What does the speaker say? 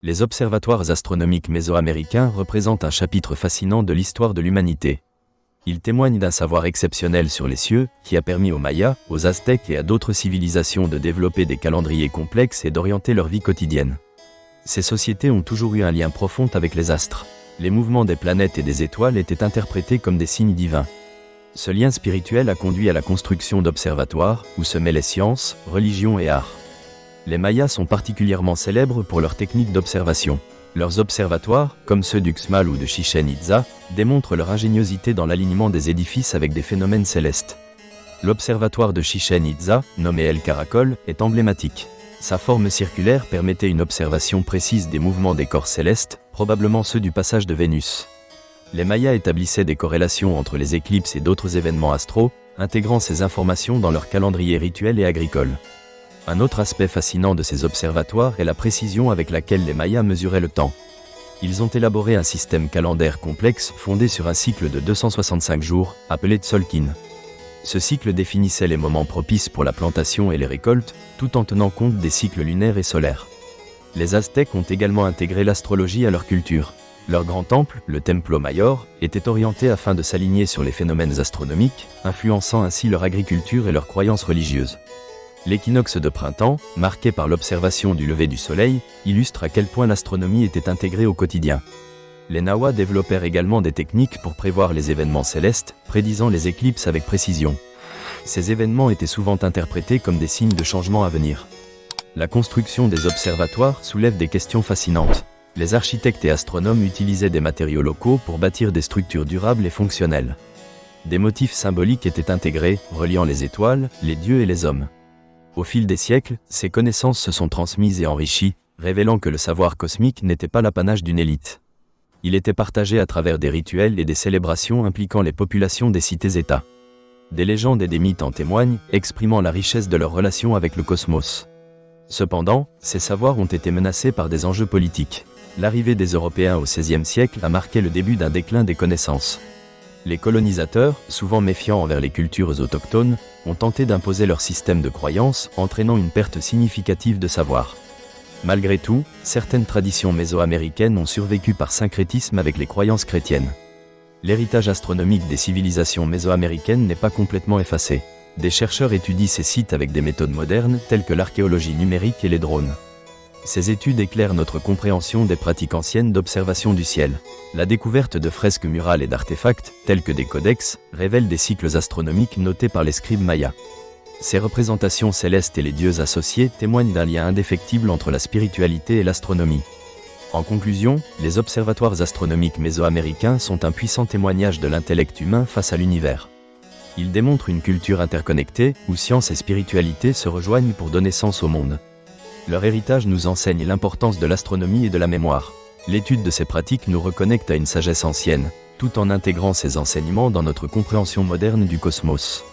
Les observatoires astronomiques mésoaméricains représentent un chapitre fascinant de l'histoire de l'humanité. Ils témoignent d'un savoir exceptionnel sur les cieux, qui a permis aux Mayas, aux Aztèques et à d'autres civilisations de développer des calendriers complexes et d'orienter leur vie quotidienne. Ces sociétés ont toujours eu un lien profond avec les astres. Les mouvements des planètes et des étoiles étaient interprétés comme des signes divins. Ce lien spirituel a conduit à la construction d'observatoires, où se mêlaient sciences, religion et art. Les Mayas sont particulièrement célèbres pour leurs techniques d'observation. Leurs observatoires, comme ceux d'Uxmal ou de Chichén Itzá, démontrent leur ingéniosité dans l'alignement des édifices avec des phénomènes célestes. L'observatoire de Chichén Itzá, nommé El Caracol, est emblématique. Sa forme circulaire permettait une observation précise des mouvements des corps célestes, probablement ceux du passage de Vénus. Les Mayas établissaient des corrélations entre les éclipses et d'autres événements astraux, intégrant ces informations dans leur calendrier rituel et agricole. Un autre aspect fascinant de ces observatoires est la précision avec laquelle les Mayas mesuraient le temps. Ils ont élaboré un système calendaire complexe fondé sur un cycle de 265 jours, appelé Tzolk'in. Ce cycle définissait les moments propices pour la plantation et les récoltes, tout en tenant compte des cycles lunaires et solaires. Les Aztèques ont également intégré l'astrologie à leur culture. Leur grand temple, le Templo Mayor, était orienté afin de s'aligner sur les phénomènes astronomiques, influençant ainsi leur agriculture et leurs croyances religieuses. L'équinoxe de printemps, marqué par l'observation du lever du soleil, illustre à quel point l'astronomie était intégrée au quotidien. Les Nahuas développèrent également des techniques pour prévoir les événements célestes, prédisant les éclipses avec précision. Ces événements étaient souvent interprétés comme des signes de changement à venir. La construction des observatoires soulève des questions fascinantes. Les architectes et astronomes utilisaient des matériaux locaux pour bâtir des structures durables et fonctionnelles. Des motifs symboliques étaient intégrés, reliant les étoiles, les dieux et les hommes. Au fil des siècles, ces connaissances se sont transmises et enrichies, révélant que le savoir cosmique n'était pas l'apanage d'une élite. Il était partagé à travers des rituels et des célébrations impliquant les populations des cités-États. Des légendes et des mythes en témoignent, exprimant la richesse de leur relation avec le cosmos. Cependant, ces savoirs ont été menacés par des enjeux politiques. L'arrivée des Européens au XVIe siècle a marqué le début d'un déclin des connaissances. Les colonisateurs, souvent méfiants envers les cultures autochtones, ont tenté d'imposer leur système de croyances, entraînant une perte significative de savoir. Malgré tout, certaines traditions mésoaméricaines ont survécu par syncrétisme avec les croyances chrétiennes. L'héritage astronomique des civilisations mésoaméricaines n'est pas complètement effacé. Des chercheurs étudient ces sites avec des méthodes modernes telles que l'archéologie numérique et les drones. Ces études éclairent notre compréhension des pratiques anciennes d'observation du ciel. La découverte de fresques murales et d'artefacts, tels que des codex, révèle des cycles astronomiques notés par les scribes mayas. Ces représentations célestes et les dieux associés témoignent d'un lien indéfectible entre la spiritualité et l'astronomie. En conclusion, les observatoires astronomiques mésoaméricains sont un puissant témoignage de l'intellect humain face à l'univers. Ils démontrent une culture interconnectée, où science et spiritualité se rejoignent pour donner sens au monde. Leur héritage nous enseigne l'importance de l'astronomie et de la mémoire. L'étude de ces pratiques nous reconnecte à une sagesse ancienne, tout en intégrant ces enseignements dans notre compréhension moderne du cosmos.